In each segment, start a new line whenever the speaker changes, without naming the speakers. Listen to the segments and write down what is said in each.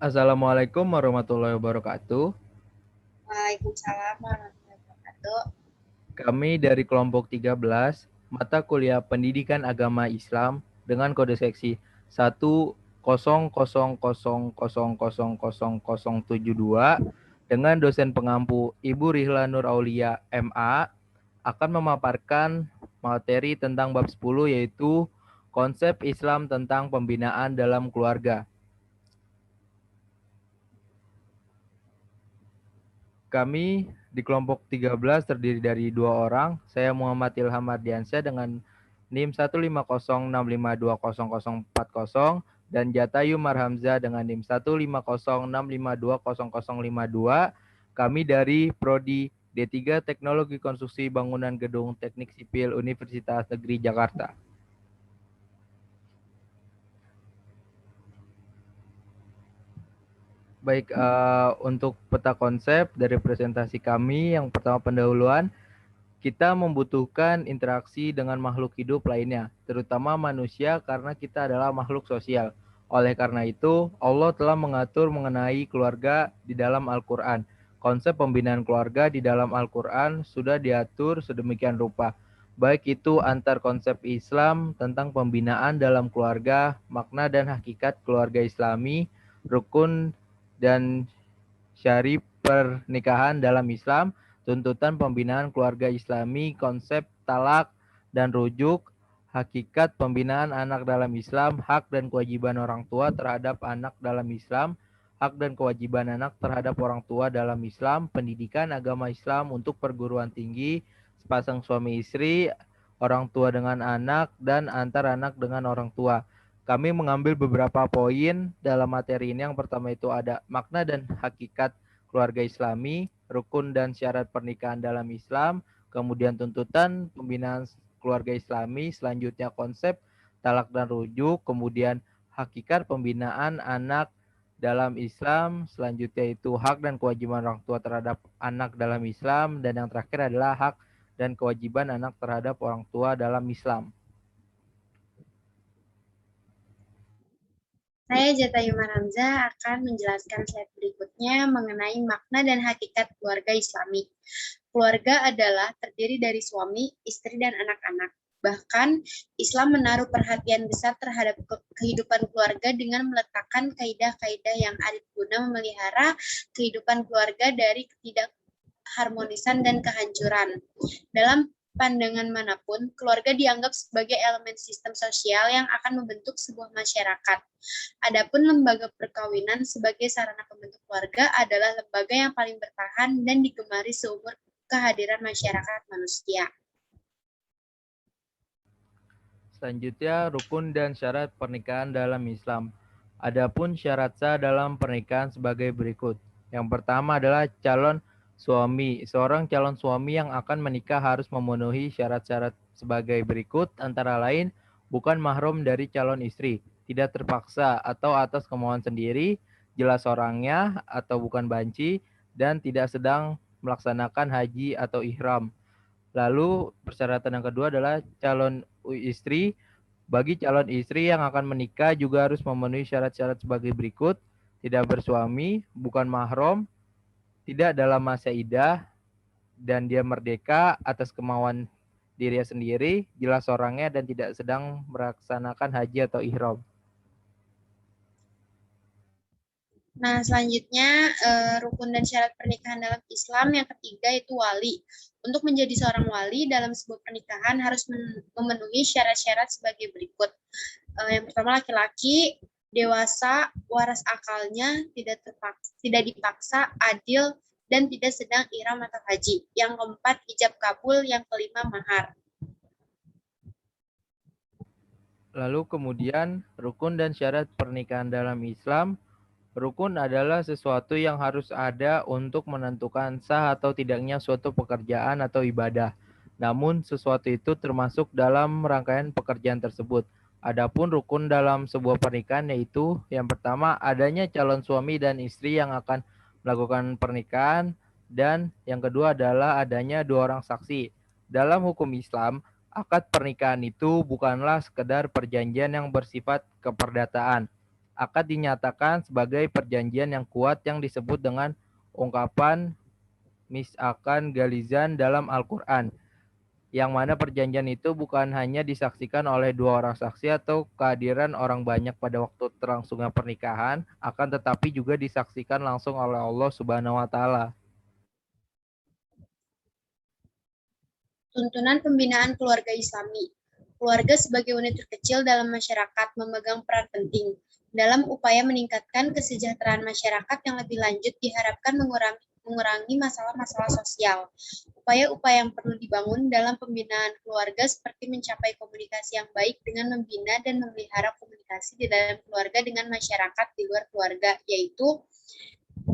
Assalamualaikum warahmatullahi wabarakatuh.
Waalaikumsalam warahmatullahi wabarakatuh.
Kami dari kelompok 13, mata kuliah Pendidikan Agama Islam dengan kode seksi 10000000072 dengan dosen pengampu Ibu Rihla Nur Aulia MA akan memaparkan materi tentang bab 10 yaitu konsep Islam tentang pembinaan dalam keluarga. Kami di kelompok 13 terdiri dari 2 orang. Saya Muhammad Ilham Ardiansyah dengan NIM 15065200040 dan Jatayu Marhamza dengan NIM 15065200052. Kami dari Prodi D3 Teknologi Konstruksi Bangunan Gedung Teknik Sipil Universitas Negeri Jakarta. Baik, untuk peta konsep dari presentasi kami, yang pertama pendahuluan, kita membutuhkan interaksi dengan makhluk hidup lainnya, terutama manusia karena kita adalah makhluk sosial. Oleh karena itu, Allah telah mengatur mengenai keluarga di dalam Al-Quran. Konsep pembinaan keluarga di dalam Al-Quran sudah diatur sedemikian rupa. Baik itu antar konsep Islam tentang pembinaan dalam keluarga, makna dan hakikat keluarga Islami, rukun dan syari pernikahan dalam Islam, tuntutan pembinaan keluarga Islami, konsep talak dan rujuk, hakikat pembinaan anak dalam Islam, hak dan kewajiban orang tua terhadap anak dalam Islam, hak dan kewajiban anak terhadap orang tua dalam Islam, pendidikan agama Islam untuk perguruan tinggi, sepasang suami istri, orang tua dengan anak, dan antar anak dengan orang tua. Kami mengambil beberapa poin dalam materi ini. Yang pertama itu ada makna dan hakikat keluarga Islami, rukun dan syarat pernikahan dalam Islam, kemudian tuntutan pembinaan keluarga Islami, selanjutnya konsep talak dan rujuk, kemudian hakikat pembinaan anak dalam Islam, selanjutnya itu hak dan kewajiban orang tua terhadap anak dalam Islam, dan yang terakhir adalah hak dan kewajiban anak terhadap orang tua dalam Islam.
Saya Jatayu Marhamza akan menjelaskan slide berikutnya mengenai makna dan hakikat keluarga Islami. Keluarga adalah terdiri dari suami, istri, dan anak-anak. Bahkan, Islam menaruh perhatian besar terhadap kehidupan keluarga dengan meletakkan kaidah-kaidah yang arif guna memelihara kehidupan keluarga dari ketidakharmonisan dan kehancuran. Dalam pandangan manapun, keluarga dianggap sebagai elemen sistem sosial yang akan membentuk sebuah masyarakat. Adapun lembaga perkawinan sebagai sarana pembentuk keluarga adalah lembaga yang paling bertahan dan digemari seumur kehadiran masyarakat manusia.
Selanjutnya, rukun dan syarat pernikahan dalam Islam. Adapun syarat sah dalam pernikahan sebagai berikut. Yang pertama adalah calon suami. Seorang calon suami yang akan menikah harus memenuhi syarat-syarat sebagai berikut, antara lain bukan mahram dari calon istri, tidak terpaksa atau atas kemauan sendiri, jelas orangnya atau bukan banci, dan tidak sedang melaksanakan haji atau ihram. Lalu persyaratan yang kedua adalah calon istri. Bagi calon istri yang akan menikah juga harus memenuhi syarat-syarat sebagai berikut: tidak bersuami, bukan mahram, tidak dalam masa idah, dan dia merdeka atas kemauan dirinya sendiri, jelas orangnya, dan tidak sedang melaksanakan haji atau ihram.
Nah, selanjutnya rukun dan syarat pernikahan dalam Islam yang ketiga itu wali. Untuk menjadi seorang wali dalam sebuah pernikahan harus memenuhi syarat-syarat sebagai berikut. Yang pertama laki-laki, dewasa, waras akalnya, tidak dipaksa, adil, dan tidak sedang ihram atau haji. Yang keempat ijab kabul, yang kelima mahar.
Lalu kemudian rukun dan syarat pernikahan dalam Islam. Rukun adalah sesuatu yang harus ada untuk menentukan sah atau tidaknya suatu pekerjaan atau ibadah. Namun sesuatu itu termasuk dalam rangkaian pekerjaan tersebut. Adapun rukun dalam sebuah pernikahan yaitu yang pertama adanya calon suami dan istri yang akan melakukan pernikahan, dan yang kedua adalah adanya dua orang saksi. Dalam hukum Islam, akad pernikahan itu bukanlah sekedar perjanjian yang bersifat keperdataan. akan dinyatakan sebagai perjanjian yang kuat yang disebut dengan ungkapan misakan galizan dalam Al-Quran, yang mana perjanjian itu bukan hanya disaksikan oleh dua orang saksi atau kehadiran orang banyak pada waktu terlangsungnya pernikahan, akan tetapi juga disaksikan langsung oleh Allah Subhanahu wa Ta'ala.
Tuntunan pembinaan keluarga Islami. Keluarga sebagai unit terkecil dalam masyarakat memegang peran penting dalam upaya meningkatkan kesejahteraan masyarakat yang lebih lanjut diharapkan mengurangi masalah-masalah sosial. Upaya-upaya yang perlu dibangun dalam pembinaan keluarga seperti mencapai komunikasi yang baik dengan membina dan memelihara komunikasi di dalam keluarga dengan masyarakat di luar keluarga, yaitu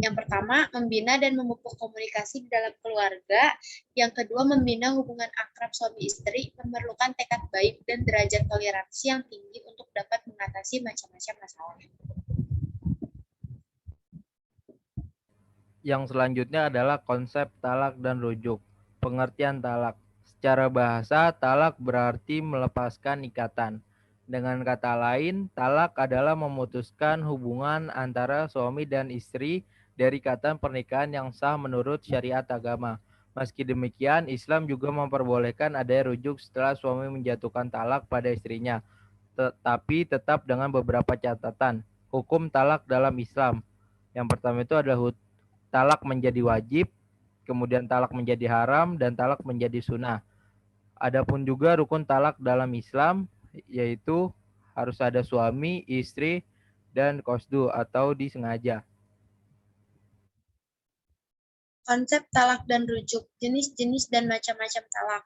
yang pertama, membina dan memupuk komunikasi di dalam keluarga. Yang kedua, membina hubungan akrab suami istri memerlukan tekad baik dan derajat toleransi yang tinggi untuk dapat mengatasi macam-macam masalah.
Yang selanjutnya adalah konsep talak dan rujuk. Pengertian talak. Secara bahasa, talak berarti melepaskan ikatan. Dengan kata lain, talak adalah memutuskan hubungan antara suami dan istri dari ikatan pernikahan yang sah menurut syariat agama. Meski demikian, Islam juga memperbolehkan adanya rujuk setelah suami menjatuhkan talak pada istrinya, tetapi tetap dengan beberapa catatan. Hukum talak dalam Islam. Yang pertama itu adalah talak menjadi wajib, kemudian talak menjadi haram, dan talak menjadi sunnah. Adapun juga rukun talak dalam Islam, yaitu harus ada suami, istri, dan qasdu atau disengaja.
Konsep talak dan rujuk, jenis-jenis dan macam-macam talak.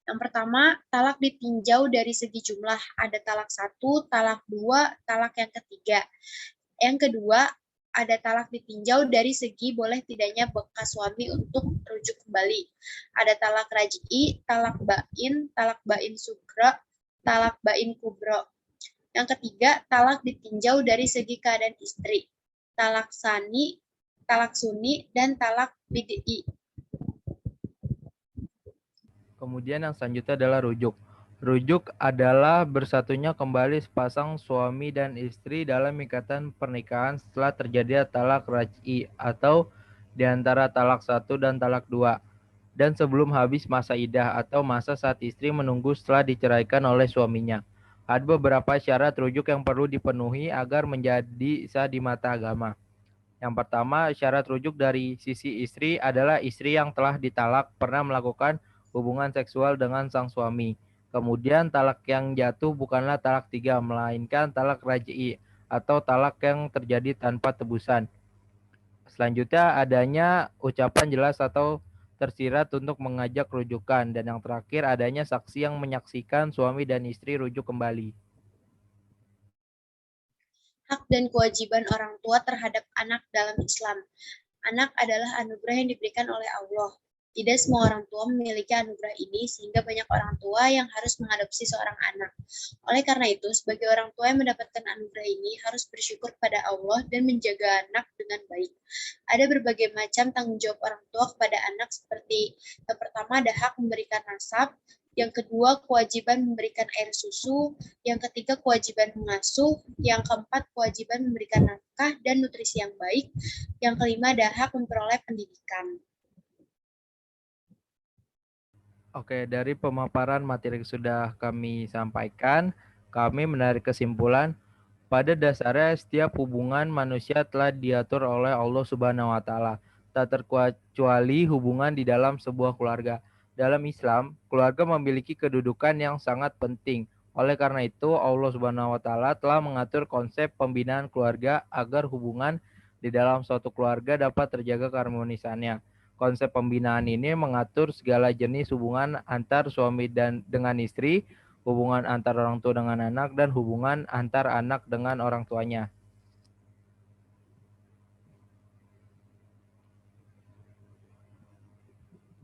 Yang pertama, talak ditinjau dari segi jumlah. Ada talak 1, talak 2, talak yang ketiga. Yang kedua, ada talak ditinjau dari segi boleh tidaknya bekas suami untuk rujuk kembali. Ada talak raj'i, talak bain sugra, talak bain kubro. Yang ketiga, talak ditinjau dari segi keadaan istri. Talak sani, talak suni, dan talak bid'i.
Kemudian yang selanjutnya adalah rujuk. Rujuk adalah bersatunya kembali sepasang suami dan istri dalam ikatan pernikahan setelah terjadi talak raj'i atau di antara talak 1 dan talak 2, dan sebelum habis masa iddah atau masa saat istri menunggu setelah diceraikan oleh suaminya. Ada beberapa syarat rujuk yang perlu dipenuhi agar menjadi sah di mata agama. Yang pertama, syarat rujuk dari sisi istri adalah istri yang telah ditalak pernah melakukan hubungan seksual dengan sang suami. Kemudian talak yang jatuh bukanlah talak 3, melainkan talak raj'i atau talak yang terjadi tanpa tebusan. Selanjutnya adanya ucapan jelas atau tersirat untuk mengajak rujukan. Dan yang terakhir adanya saksi yang menyaksikan suami dan istri rujuk kembali.
Hak dan kewajiban orang tua terhadap anak dalam Islam. Anak adalah anugerah yang diberikan oleh Allah. Tidak semua orang tua memiliki anugerah ini, sehingga banyak orang tua yang harus mengadopsi seorang anak. Oleh karena itu, sebagai orang tua yang mendapatkan anugerah ini harus bersyukur pada Allah dan menjaga anak dengan baik. Ada berbagai macam tanggung jawab orang tua kepada anak, seperti yang pertama ada hak memberikan nasab, yang kedua kewajiban memberikan air susu, yang ketiga kewajiban mengasuh, yang keempat kewajiban memberikan nafkah dan nutrisi yang baik, yang kelima ada hak memperoleh pendidikan.
Oke, dari pemaparan materi yang sudah kami sampaikan, kami menarik kesimpulan pada dasarnya setiap hubungan manusia telah diatur oleh Allah Subhanahu wa taala, tak terkecuali hubungan di dalam sebuah keluarga. Dalam Islam, keluarga memiliki kedudukan yang sangat penting. Oleh karena itu, Allah Subhanahu wa taala telah mengatur konsep pembinaan keluarga agar hubungan di dalam suatu keluarga dapat terjaga keharmonisannya. Konsep pembinaan ini mengatur segala jenis hubungan antar suami dan dengan istri, hubungan antar orang tua dengan anak, dan hubungan antar anak dengan orang tuanya.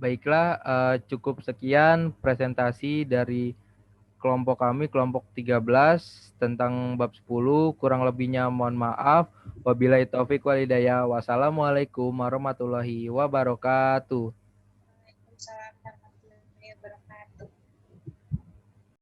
Baiklah, cukup sekian presentasi dari kelompok kami, kelompok 13 tentang bab 10. Kurang lebihnya mohon maaf. Wabillahi taufik wal hidayah. Wassalamualaikum warahmatullahi wabarakatuh.
Waalaikumsalam.